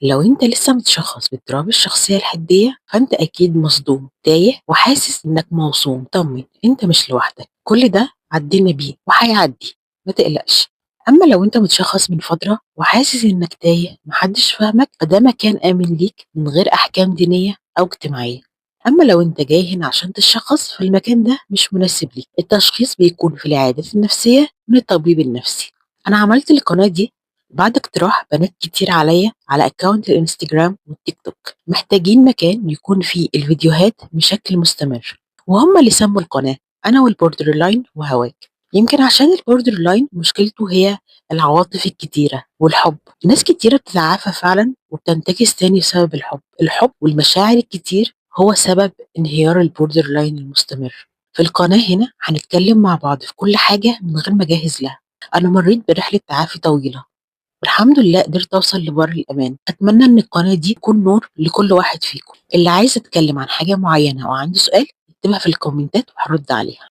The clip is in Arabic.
لو انت لسه متشخص باضطراب الشخصية الحدية فانت اكيد مصدوم تايه وحاسس انك موصوم. طمن، انت مش لوحدك، كل ده عدينا بيه وهيعدي، ما تقلقش. اما لو انت متشخص من فترة وحاسس انك تايه محدش فاهمك فده مكان امن ليك من غير احكام دينية او اجتماعية. اما لو انت جاي هنا عشان تشخص فالمكان ده مش مناسب ليك. التشخيص بيكون في العيادات النفسية من الطبيب النفسي. انا عملت القناة دي بعد اقتراح بنات كتير عليا على اكونت الانستجرام والتيك توك محتاجين مكان يكون فيه الفيديوهات بشكل مستمر، وهم اللي سموا القناة أنا والبوردر لاين وهواك. يمكن عشان البوردر لاين مشكلته هي العواطف الكتيرة والحب. ناس كتيرة بتتعافى فعلا وبتنتكس تاني بسبب الحب والمشاعر الكتير هو سبب انهيار البوردر لاين المستمر. في القناة هنا هنتكلم مع بعض في كل حاجة من غير ما أجهز لها. أنا مريت برحلة تعافي طويلة والحمد لله قدرت أوصل لبر الأمان. أتمنى إن القناة دي تكون نور لكل واحد فيكم. اللي عايز أتكلم عن حاجة معينة أو عنده سؤال يكتبها في الكومنتات وهرد عليها.